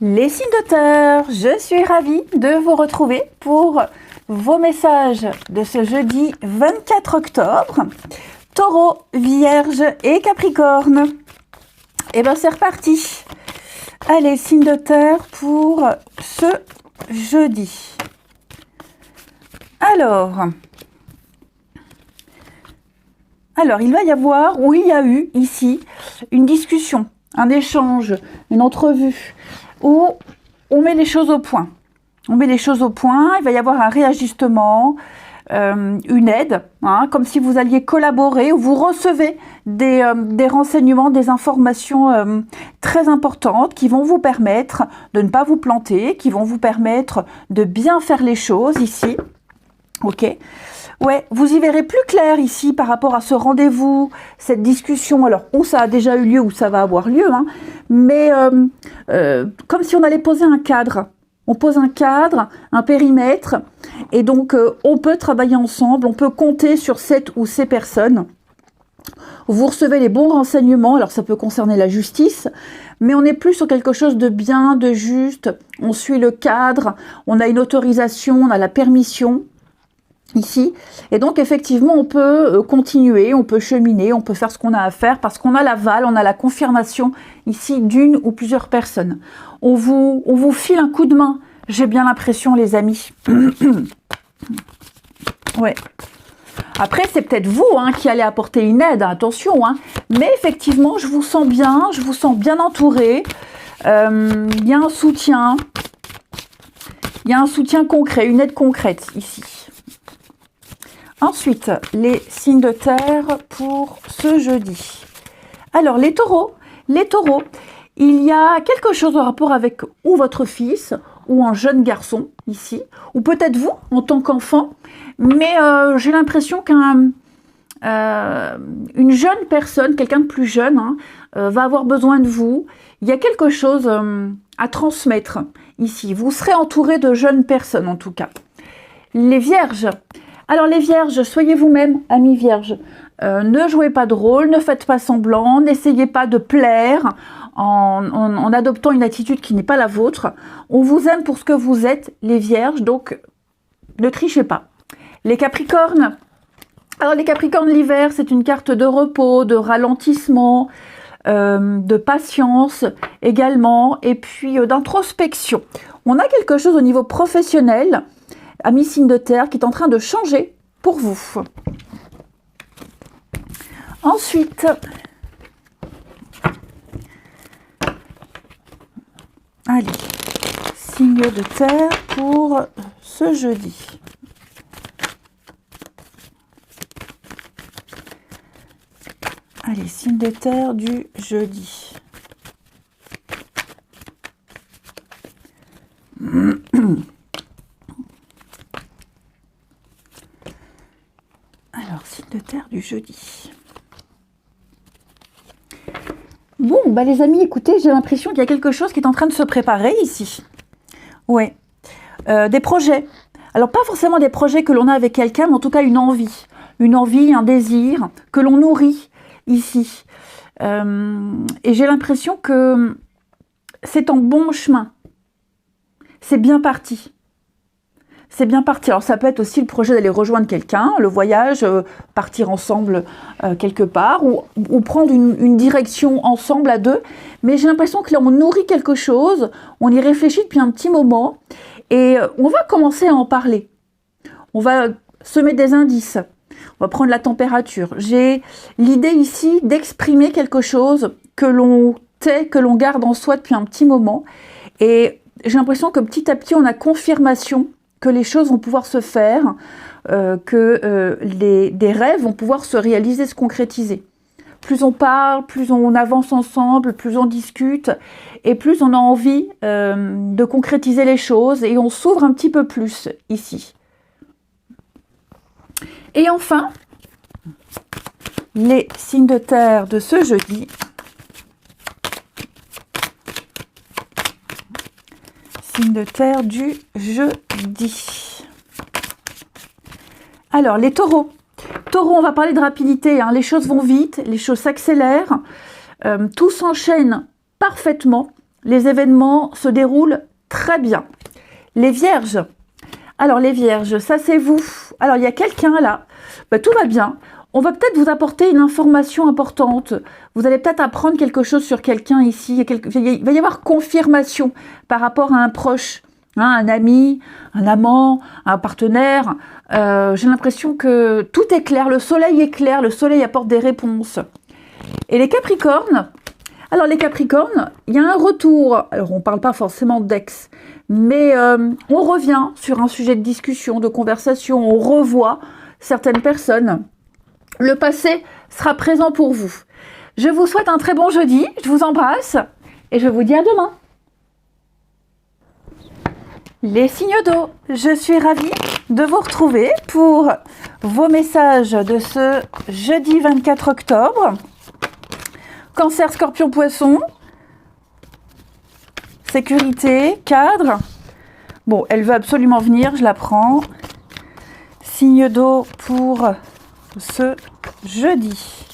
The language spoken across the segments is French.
Les signes de terre, je suis ravie de vous retrouver pour vos messages de ce jeudi 24 octobre. Taureau, Vierge et Capricorne. Et bien c'est reparti. Allez, signes de terre pour ce jeudi. Alors, il va y avoir, ou il y a eu ici, une discussion, un échange, une entrevue, où on met les choses au point. On met les choses au point, il va y avoir un réajustement, une aide, comme si vous alliez collaborer, ou vous recevez des renseignements, des informations très importantes qui vont vous permettre de ne pas vous planter, qui vont vous permettre de bien faire les choses ici. Ok. Ouais, vous y verrez plus clair ici par rapport à ce rendez-vous, cette discussion. Alors, où ça a déjà eu lieu, où ça va avoir lieu, mais comme si on allait poser un cadre. On pose un cadre, un périmètre, et donc on peut travailler ensemble, on peut compter sur cette ou ces personnes. Vous recevez les bons renseignements, alors ça peut concerner la justice, mais on n'est plus sur quelque chose de bien, de juste. On suit le cadre, on a une autorisation, on a la permission. Ici, et donc effectivement on peut continuer, on peut cheminer, on peut faire ce qu'on a à faire parce qu'on a l'aval, on a la confirmation ici d'une ou plusieurs personnes. On vous file un coup de main, j'ai bien l'impression les amis. Ouais. Après c'est peut-être vous qui allez apporter une aide, attention, mais effectivement je vous sens bien entouré, il y a un soutien, concret, une aide concrète ici. Ensuite, les signes de terre pour ce jeudi. Alors, les taureaux, il y a quelque chose en rapport avec ou votre fils, ou un jeune garçon, ici, ou peut-être vous, en tant qu'enfant, mais j'ai l'impression qu'une jeune personne, quelqu'un de plus jeune, va avoir besoin de vous. Il y a quelque chose à transmettre ici. Vous serez entouré de jeunes personnes, en tout cas. Les vierges. Alors les vierges, soyez vous-même, amis vierges. Ne jouez pas de rôle, ne faites pas semblant, n'essayez pas de plaire en adoptant une attitude qui n'est pas la vôtre. On vous aime pour ce que vous êtes, les vierges, donc ne trichez pas. Les capricornes. Alors les capricornes, l'hiver, c'est une carte de repos, de ralentissement, de patience également, et puis d'introspection. On a quelque chose au niveau professionnel, amis signes de terre, qui est en train de changer pour vous. Ensuite, allez, signes de terre pour ce jeudi. Allez, signes de terre du jeudi. Alors, signe de terre du jeudi. Bon, les amis, écoutez, j'ai l'impression qu'il y a quelque chose qui est en train de se préparer ici. Ouais. Des projets. Alors, pas forcément des projets que l'on a avec quelqu'un, mais en tout cas une envie. Une envie, un désir que l'on nourrit ici. Et j'ai l'impression que c'est en bon chemin. C'est bien parti. C'est bien parti. Alors ça peut être aussi le projet d'aller rejoindre quelqu'un, le voyage, partir ensemble quelque part, ou prendre une direction ensemble à deux. Mais j'ai l'impression que là on nourrit quelque chose, on y réfléchit depuis un petit moment, et on va commencer à en parler. On va semer des indices, on va prendre la température. J'ai l'idée ici d'exprimer quelque chose que l'on tait, que l'on garde en soi depuis un petit moment, et j'ai l'impression que petit à petit on a confirmation que les choses vont pouvoir se faire, que des rêves vont pouvoir se réaliser, se concrétiser. Plus on parle, plus on avance ensemble, plus on discute, et plus on a envie de concrétiser les choses, et on s'ouvre un petit peu plus ici. Et enfin, les signes de terre de ce jeudi. Signe de terre du jeudi. Alors, les taureaux. Taureaux, on va parler de rapidité. Les choses vont vite, les choses s'accélèrent. Tout s'enchaîne parfaitement. les événements se déroulent très bien. Les Vierges. Alors les Vierges, ça c'est vous. Alors il y a quelqu'un là, tout va bien. On va peut-être vous apporter une information importante. Vous allez peut-être apprendre quelque chose sur quelqu'un ici. Il va y avoir confirmation par rapport à un proche, hein, un ami, un amant, un partenaire. J'ai l'impression que tout est clair, le soleil est clair, le soleil apporte des réponses. Et les Capricornes, alors les Capricornes, il y a un retour. Alors on ne parle pas forcément d'ex, mais on revient sur un sujet de discussion, de conversation, on revoit certaines personnes. Le passé sera présent pour vous. Je vous souhaite un très bon jeudi, je vous embrasse et je vous dis à demain. Les signes d'eau, je suis ravie de vous retrouver pour vos messages de ce jeudi 24 octobre. Cancer, Scorpion, Poisson, sécurité, cadre. Bon, elle veut absolument venir, je la prends. Signe d'eau pour ce jeudi.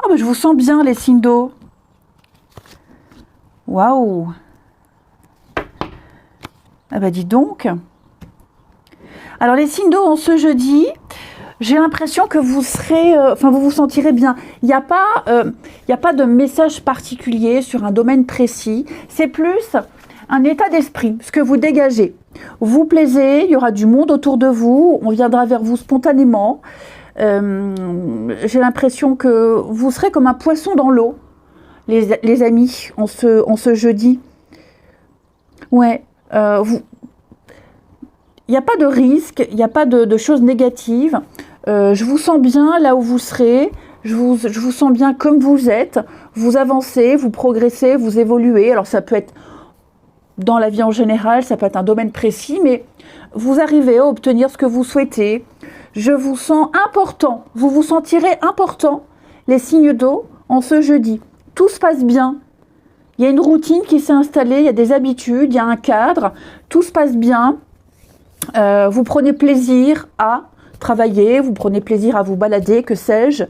Oh, je vous sens bien les signes d'eau. Waouh. Ah dis donc. Alors les signes d'eau en ce jeudi, j'ai l'impression que vous serez, vous vous sentirez bien. Il n'y a pas de message particulier sur un domaine précis. C'est plus un état d'esprit, ce que vous dégagez. Vous plaisez, il y aura du monde autour de vous, on viendra vers vous spontanément. J'ai l'impression que vous serez comme un poisson dans l'eau, les amis, en ce jeudi. Ouais, il n'y a pas de risque, il n'y a pas de choses négatives. Je vous sens bien là où vous serez, je vous sens bien comme vous êtes. Vous avancez, vous progressez, vous évoluez. Alors ça peut être dans la vie en général, ça peut être un domaine précis, mais vous arrivez à obtenir ce que vous souhaitez. Je vous sens important, vous vous sentirez important, les signes d'eau, en ce jeudi. Tout se passe bien. Il y a une routine qui s'est installée, il y a des habitudes, il y a un cadre, tout se passe bien. Vous prenez plaisir à travailler, vous prenez plaisir à vous balader, que sais-je.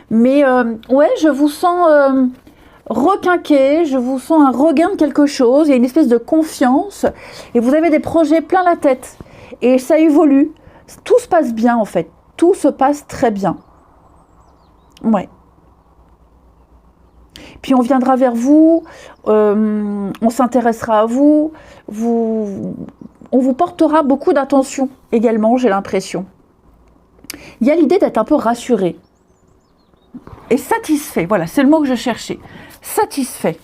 Mais ouais, je vous sens requinqué, je vous sens un regain de quelque chose, il y a une espèce de confiance et vous avez des projets plein la tête et ça évolue. Tout se passe bien en fait, tout se passe très bien. Ouais. Puis on viendra vers vous, on s'intéressera à vous, on vous portera beaucoup d'attention également, j'ai l'impression. Il y a l'idée d'être un peu rassuré et satisfait, voilà, c'est le mot que je cherchais, satisfait.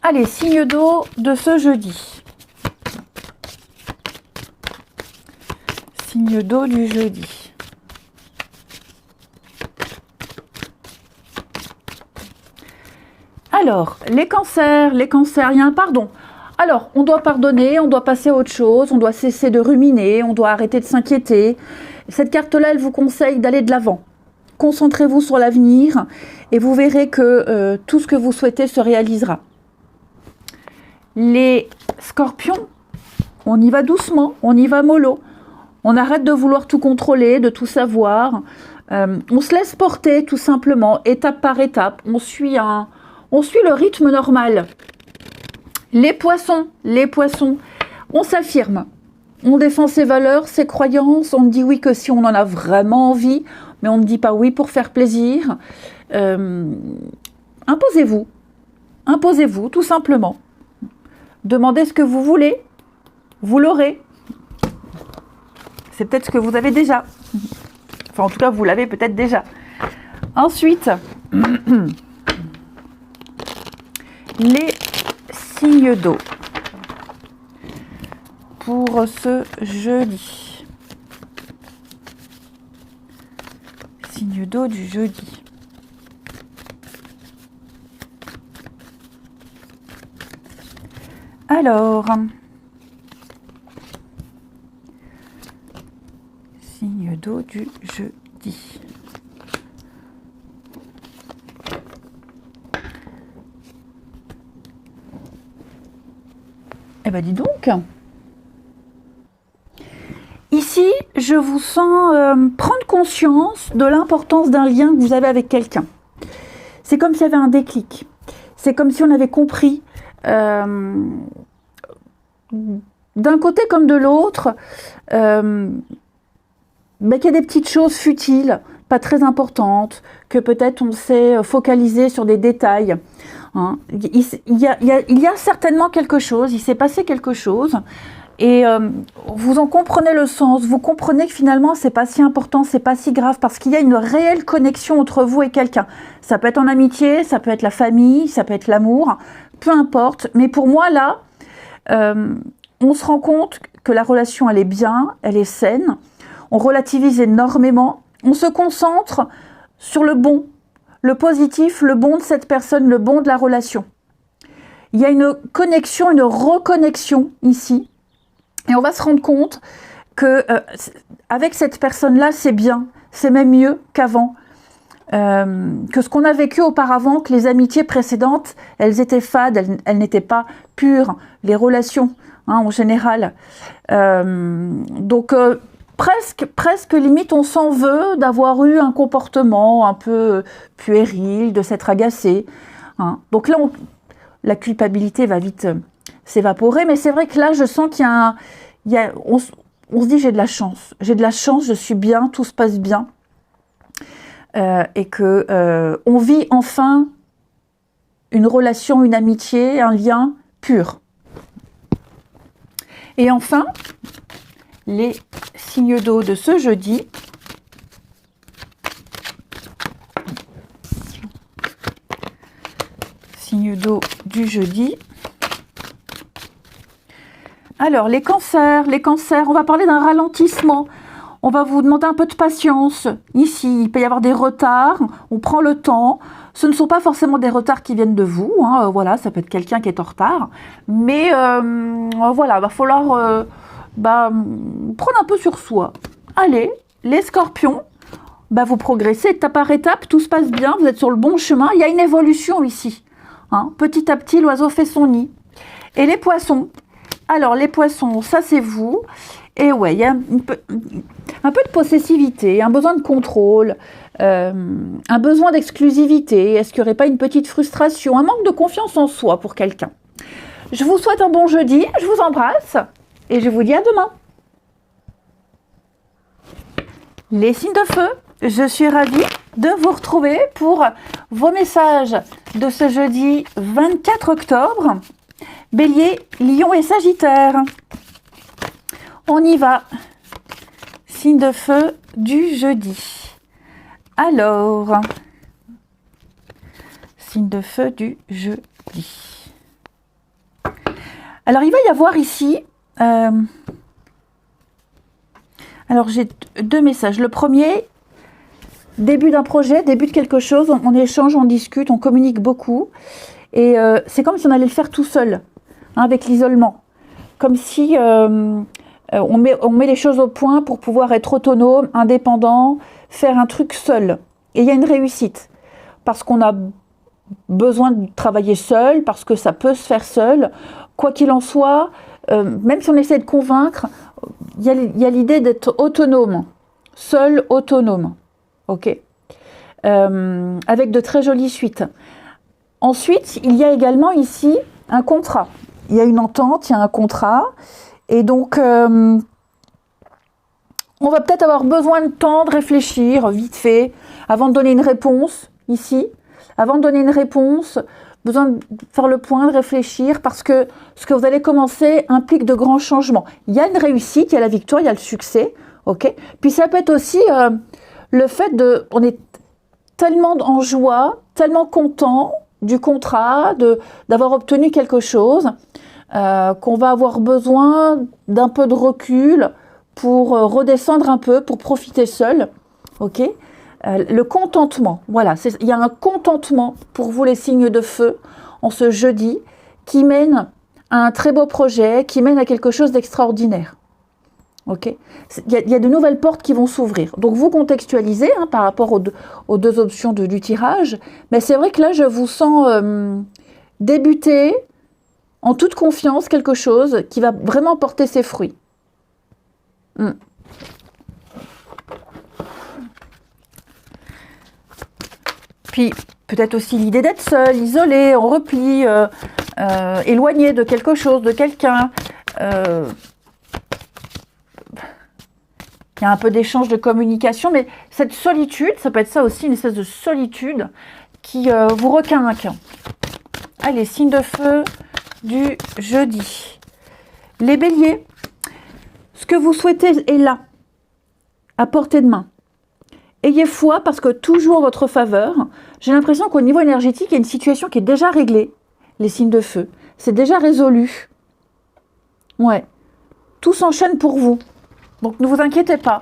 Allez, signe d'eau de ce jeudi. Signe d'eau du jeudi. Alors, les cancers, il y a un pardon. Alors, on doit pardonner, on doit passer à autre chose, on doit cesser de ruminer, on doit arrêter de s'inquiéter. Cette carte-là, elle vous conseille d'aller de l'avant. Concentrez-vous sur l'avenir et vous verrez que tout ce que vous souhaitez se réalisera. Les scorpions, on y va doucement, on y va mollo. On arrête de vouloir tout contrôler, de tout savoir. On se laisse porter tout simplement, étape par étape. On suit le rythme normal. Les poissons, on s'affirme. On défend ses valeurs, ses croyances. On ne dit oui que si on en a vraiment envie, mais on ne dit pas oui pour faire plaisir. Imposez-vous. Imposez-vous, tout simplement. Demandez ce que vous voulez. Vous l'aurez. C'est peut-être ce que vous avez déjà. Enfin, en tout cas, vous l'avez peut-être déjà. Ensuite, les signes d'eau pour ce jeudi. Signe d'eau du jeudi. Alors, signe d'eau du jeudi. Eh ben dis donc. Ici, je vous sens prendre conscience de l'importance d'un lien que vous avez avec quelqu'un. C'est comme s'il y avait un déclic. c'est comme si on avait compris, d'un côté comme de l'autre, qu'il y a des petites choses futiles, pas très importantes, que peut-être on s'est focalisé sur des détails. Hein. Il y a certainement quelque chose, il s'est passé quelque chose, et vous en comprenez le sens, vous comprenez que finalement c'est pas si important, c'est pas si grave, parce qu'il y a une réelle connexion entre vous et quelqu'un. Ça peut être en amitié, ça peut être la famille, ça peut être l'amour, peu importe. Mais pour moi là, on se rend compte que la relation elle est bien, elle est saine, on relativise énormément, on se concentre sur le bon, le positif, le bon de cette personne, le bon de la relation. Il y a une connexion, une reconnexion ici. Et on va se rendre compte que avec cette personne-là, c'est bien, c'est même mieux qu'avant, que ce qu'on a vécu auparavant, que les amitiés précédentes, elles étaient fades, elles n'étaient pas pures, les relations hein, en général. Donc presque limite, on s'en veut d'avoir eu un comportement un peu puéril, de s'être agacé. Hein. Donc là, la culpabilité va vite s'évaporer, mais c'est vrai que là, je sens qu'il y a on se dit j'ai de la chance, je suis bien, tout se passe bien, et que on vit enfin une relation, une amitié, un lien pur. Et enfin, les signes d'eau de ce jeudi. Signes d'eau du jeudi. Alors, les cancers, on va parler d'un ralentissement. On va vous demander un peu de patience. Ici, il peut y avoir des retards. On prend le temps. Ce ne sont pas forcément des retards qui viennent de vous. Hein. Voilà, ça peut être quelqu'un qui est en retard. Mais voilà, va falloir prendre un peu sur soi. Allez, les scorpions, vous progressez étape par étape. Tout se passe bien. Vous êtes sur le bon chemin. Il y a une évolution ici. Hein. Petit à petit, l'oiseau fait son nid. Et les poissons. Alors, les poissons, ça c'est vous. Et ouais, il y a un peu de possessivité, un besoin de contrôle, un besoin d'exclusivité. Est-ce qu'il n'y aurait pas une petite frustration, un manque de confiance en soi pour quelqu'un? Je vous souhaite un bon jeudi, je vous embrasse et je vous dis à demain. Les signes de feu, je suis ravie de vous retrouver pour vos messages de ce jeudi 24 octobre. Bélier, Lion et Sagittaire. On y va. Signe de feu du jeudi. Alors, signe de feu du jeudi. Alors, il va y avoir ici... alors, j'ai deux messages. Le premier, début d'un projet, début de quelque chose. On échange, on discute, on communique beaucoup. Et c'est comme si on allait le faire tout seul. Avec l'isolement, comme si on met les choses au point pour pouvoir être autonome, indépendant, faire un truc seul. Et il y a une réussite, parce qu'on a besoin de travailler seul, parce que ça peut se faire seul. Quoi qu'il en soit, même si on essaie de convaincre, il y a l'idée d'être autonome, seul, autonome. Ok, avec de très jolies suites. Ensuite, il y a également ici un contrat. Il y a une entente, il y a un contrat. Et donc, on va peut-être avoir besoin de temps de réfléchir, vite fait, avant de donner une réponse, ici. Avant de donner une réponse, besoin de faire le point, de réfléchir, parce que ce que vous allez commencer implique de grands changements. Il y a une réussite, il y a la victoire, il y a le succès. Ok. Puis ça peut être aussi le fait on est tellement en joie, tellement content du contrat, d'avoir obtenu quelque chose, qu'on va avoir besoin d'un peu de recul pour redescendre un peu, pour profiter seul. Ok, le contentement, voilà, il y a un contentement pour vous les signes de feu en ce jeudi qui mène à un très beau projet, qui mène à quelque chose d'extraordinaire. Ok, il y a de nouvelles portes qui vont s'ouvrir. Donc vous contextualisez par rapport aux deux options du tirage, mais c'est vrai que là je vous sens débuter en toute confiance quelque chose qui va vraiment porter ses fruits. Puis peut-être aussi l'idée d'être seul, isolé, en repli, éloigné de quelque chose, de quelqu'un. Il y a un peu d'échange de communication, mais cette solitude, ça peut être ça aussi, une espèce de solitude qui vous requinque. Allez, signe de feu du jeudi. Les béliers, ce que vous souhaitez est là, à portée de main. Ayez foi parce que toujours en votre faveur. J'ai l'impression qu'au niveau énergétique, il y a une situation qui est déjà réglée. Les signes de feu, c'est déjà résolu. Ouais, tout s'enchaîne pour vous. Donc ne vous inquiétez pas.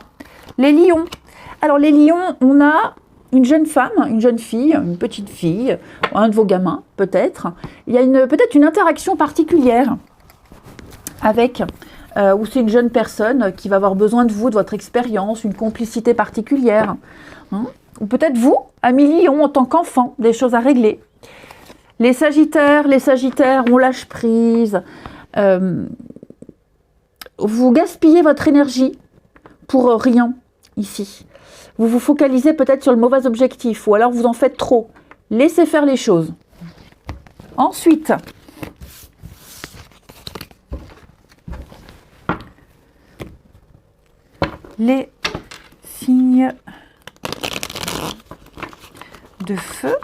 Les lions. Alors les lions, on a une jeune femme, une jeune fille, une petite fille, un de vos gamins peut-être. Il y a peut-être une interaction particulière avec, ou c'est une jeune personne qui va avoir besoin de vous, de votre expérience, une complicité particulière. Hein, ou peut-être vous, amis lions, en tant qu'enfant, des choses à régler. Les sagittaires, on lâche prise. Vous gaspillez votre énergie pour rien ici. Vous vous focalisez peut-être sur le mauvais objectif ou alors vous en faites trop. Laissez faire les choses. Ensuite, les signes de feu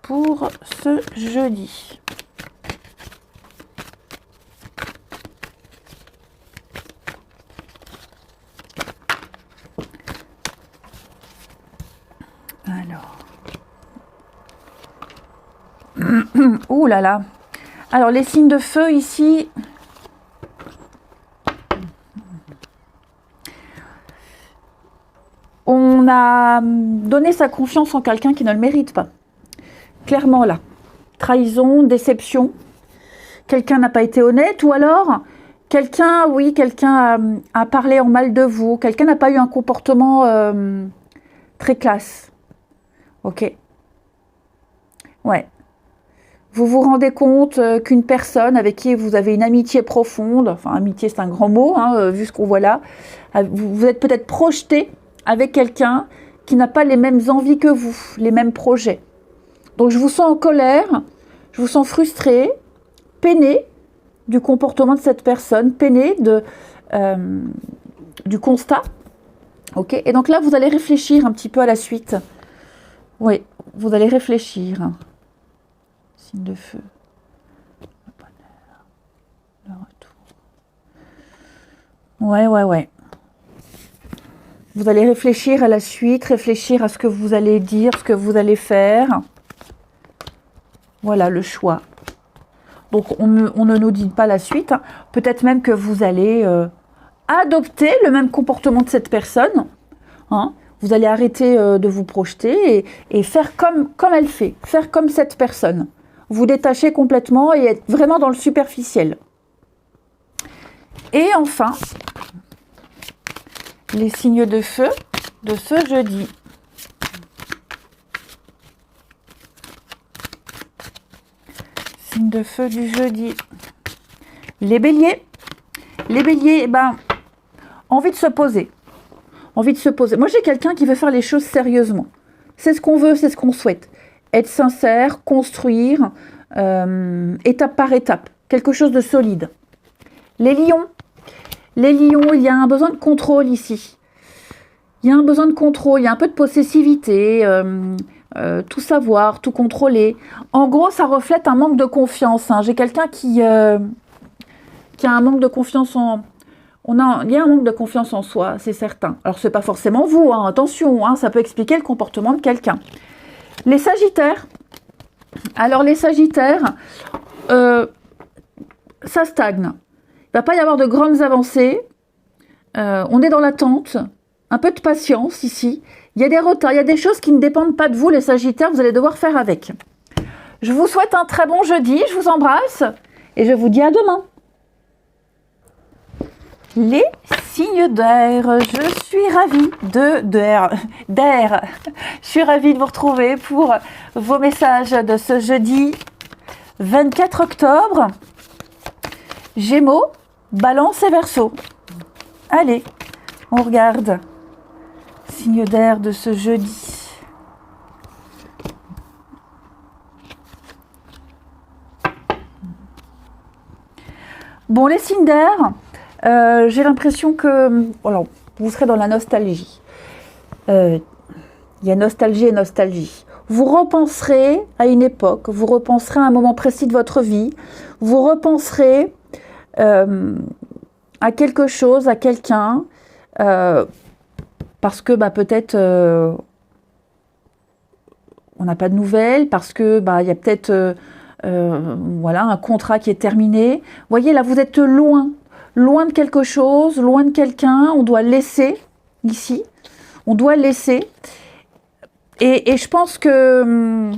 pour ce jeudi. Alors. Ouh là là. Alors, les signes de feu ici. On a donné sa confiance en quelqu'un qui ne le mérite pas. Clairement là. Trahison, déception. Quelqu'un n'a pas été honnête ou alors quelqu'un a parlé en mal de vous. Quelqu'un n'a pas eu un comportement très classe. Ok. Ouais. Vous vous rendez compte qu'une personne avec qui vous avez une amitié profonde, enfin amitié c'est un grand mot, hein, vu ce qu'on voit là, vous êtes peut-être projeté avec quelqu'un qui n'a pas les mêmes envies que vous, les mêmes projets. Donc je vous sens en colère, je vous sens frustré, peiné du comportement de cette personne, peiné du constat. Ok. Et donc là vous allez réfléchir un petit peu à la suite. Oui, vous allez réfléchir. Signe de feu. Le bonheur. Le retour. Ouais. Vous allez réfléchir à la suite, réfléchir à ce que vous allez dire, ce que vous allez faire. Voilà le choix. Donc on ne nous dit pas la suite. Hein. Peut-être même que vous allez adopter le même comportement de cette personne. Hein. Vous allez arrêter de vous projeter et faire comme elle fait, faire comme cette personne. Vous détacher complètement et être vraiment dans le superficiel. Et enfin, les signes de feu de ce jeudi. Signe de feu du jeudi. Les béliers. Les béliers, envie de se poser. Envie de se poser. Moi, j'ai quelqu'un qui veut faire les choses sérieusement. C'est ce qu'on veut, c'est ce qu'on souhaite. Être sincère, construire, étape par étape. Quelque chose de solide. Les lions. Les lions, il y a un besoin de contrôle ici. Il y a un besoin de contrôle, il y a un peu de possessivité, tout savoir, tout contrôler. En gros, ça reflète un manque de confiance. Hein. J'ai quelqu'un qui a un manque de confiance en... Il y a un manque de confiance en soi, c'est certain. Alors, ce n'est pas forcément vous, hein, attention, hein, ça peut expliquer le comportement de quelqu'un. Les sagittaires. Alors, les sagittaires, ça stagne. Il ne va pas y avoir de grandes avancées. On est dans l'attente. Un peu de patience ici. Il y a des retards, il y a des choses qui ne dépendent pas de vous, les sagittaires, vous allez devoir faire avec. Je vous souhaite un très bon jeudi, je vous embrasse et je vous dis à demain. Les signes d'air, je suis ravie d'air. Je suis ravie de vous retrouver pour vos messages de ce jeudi 24 octobre. Gémeaux, Balance et Verseau. Allez, on regarde. Signe d'air de ce jeudi. Bon, les signes d'air, j'ai l'impression que voilà, vous serez dans la nostalgie. Il y a nostalgie et nostalgie. Vous repenserez à une époque, vous repenserez à un moment précis de votre vie, vous repenserez à quelque chose, à quelqu'un, parce que peut-être on n'a pas de nouvelles, parce que il y a peut-être voilà, un contrat qui est terminé. Vous voyez, là, vous êtes loin de quelque chose, loin de quelqu'un. On doit laisser, ici. On doit laisser. Et je pense que,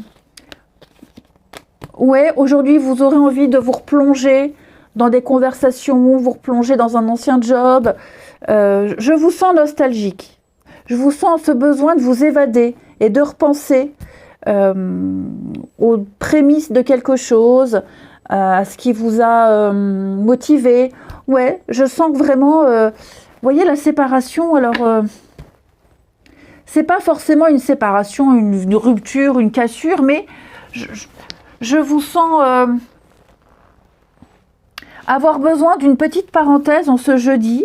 ouais, aujourd'hui, vous aurez envie de vous replonger dans des conversations, vous replonger dans un ancien job. Je vous sens nostalgique. Je vous sens ce besoin de vous évader et de repenser aux prémices de quelque chose, à ce qui vous a motivé. Ouais, je sens que vraiment, vous voyez, la séparation, alors, c'est pas forcément une séparation, une rupture, une cassure, mais je vous sens avoir besoin d'une petite parenthèse en ce jeudi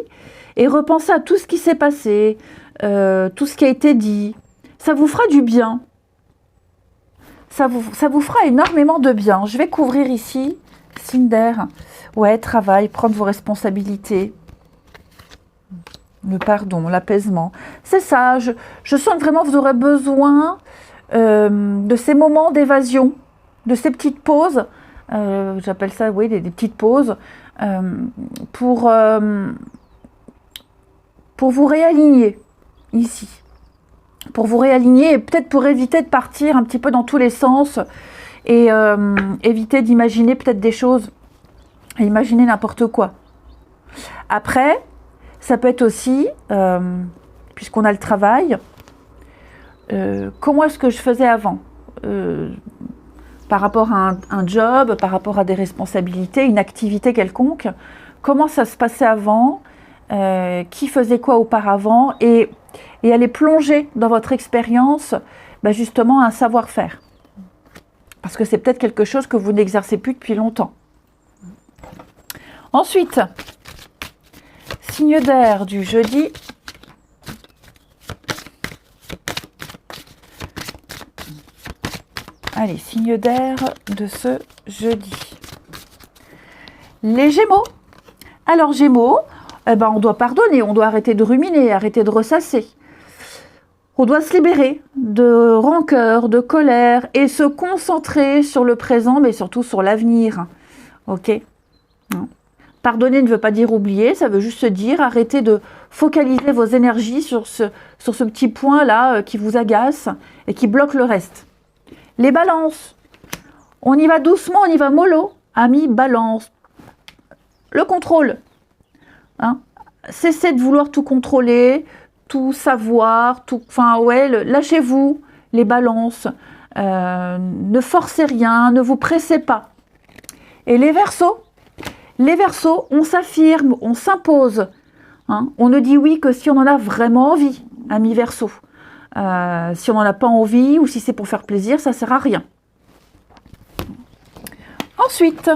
et repenser à tout ce qui s'est passé, tout ce qui a été dit. Ça vous fera du bien. Ça vous fera énormément de bien. Je vais couvrir ici, signe d'air. Ouais, travail, prendre vos responsabilités. Le pardon, l'apaisement. C'est ça, je sens que vraiment vous aurez besoin de ces moments d'évasion, de ces petites pauses. J'appelle ça, oui, des petites pauses. Pour vous réaligner ici. Pour vous réaligner et peut-être pour éviter de partir un petit peu dans tous les sens et éviter d'imaginer peut-être des choses, et imaginer n'importe quoi. Après, ça peut être aussi, puisqu'on a le travail, comment est-ce que je faisais avant par rapport à un job, par rapport à des responsabilités, une activité quelconque, comment ça se passait avant, qui faisait quoi auparavant, et aller plonger dans votre expérience justement un savoir-faire. Parce que c'est peut-être quelque chose que vous n'exercez plus depuis longtemps. Ensuite, signe d'air du jeudi. Allez, signe d'air de ce jeudi. Les Gémeaux. Alors Gémeaux, on doit pardonner, on doit arrêter de ruminer, arrêter de ressasser. On doit se libérer de rancœur, de colère et se concentrer sur le présent, mais surtout sur l'avenir. Ok ? Pardonner ne veut pas dire oublier, ça veut juste dire arrêter de focaliser vos énergies sur ce petit point-là qui vous agace et qui bloque le reste. Les balances. On y va doucement, on y va mollo. Amis, balance. Le contrôle. Cessez de vouloir tout contrôler, tout savoir, tout. Enfin, ouais, lâchez-vous, les balances. Ne forcez rien, ne vous pressez pas. Et les Verseaux. Les Verseaux, on s'affirme, on s'impose. On ne dit oui que si on en a vraiment envie, amis Verseaux. Si on n'en a pas envie ou si c'est pour faire plaisir, ça ne sert à rien. Ensuite,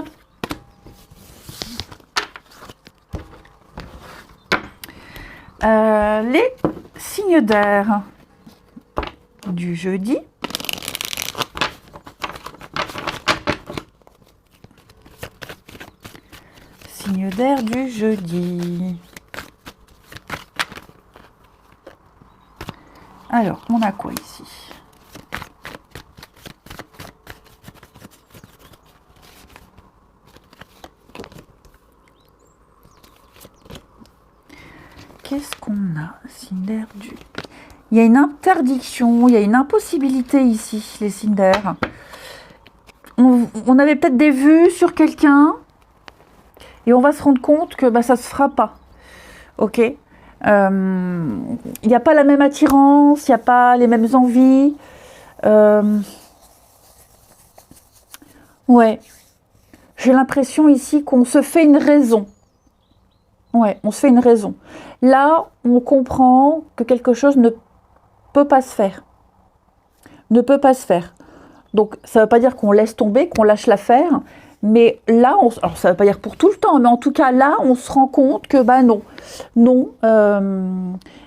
les signes d'air du jeudi. Signe d'air du jeudi. Alors, on a quoi ici? Qu'est-ce qu'on a? Signe d'air du... Il y a une interdiction, il y a une impossibilité ici, les signes d'air. On avait peut-être des vues sur quelqu'un et on va se rendre compte que ça ne se fera pas. Ok? Il n'y a pas la même attirance, il n'y a pas les mêmes envies. Ouais. J'ai l'impression ici qu'on se fait une raison. Ouais, on se fait une raison. Là, on comprend que quelque chose ne peut pas se faire. Ne peut pas se faire. Donc, ça ne veut pas dire qu'on laisse tomber, qu'on lâche l'affaire, Mais là, alors ça ne veut pas dire pour tout le temps, mais en tout cas là, on se rend compte que non,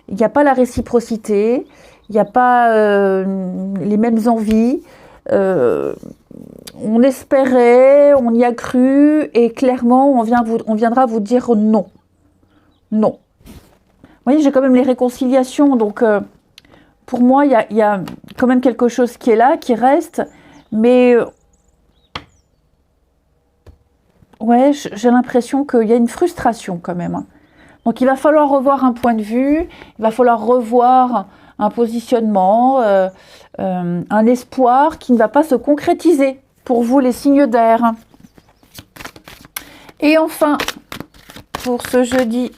il n'y a pas la réciprocité, il n'y a pas les mêmes envies. On espérait, on y a cru, et clairement, on viendra vous dire non. Non. Vous voyez, j'ai quand même les réconciliations, donc pour moi, il y a quand même quelque chose qui est là, qui reste, mais ouais, j'ai l'impression qu'il y a une frustration quand même. Donc il va falloir revoir un point de vue, il va falloir revoir un positionnement, un espoir qui ne va pas se concrétiser pour vous les signes d'air. Et enfin, pour ce jeudi,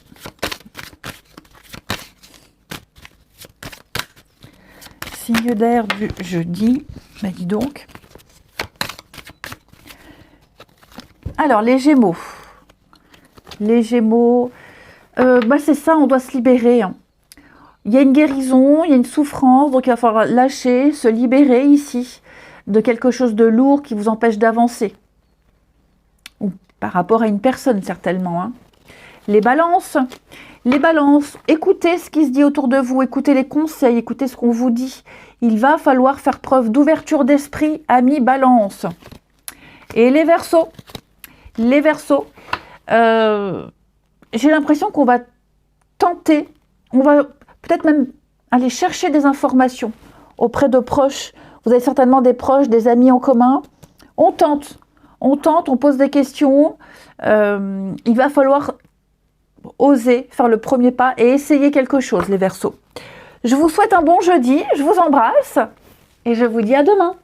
signe d'air du jeudi, bah dis donc. Alors les Gémeaux. Les Gémeaux, c'est ça, on doit se libérer. Il y a une guérison, il y a une souffrance, donc il va falloir lâcher, se libérer ici de quelque chose de lourd qui vous empêche d'avancer. Ou par rapport à une personne certainement. Les balances, écoutez ce qui se dit autour de vous, écoutez les conseils, écoutez ce qu'on vous dit. Il va falloir faire preuve d'ouverture d'esprit, amis balance. Et les Verseaux, j'ai l'impression qu'on va tenter, on va peut-être même aller chercher des informations auprès de proches. Vous avez certainement des proches, des amis en commun. On tente, on pose des questions. Il va falloir oser faire le premier pas et essayer quelque chose, les Verseaux. Je vous souhaite un bon jeudi, je vous embrasse et je vous dis à demain.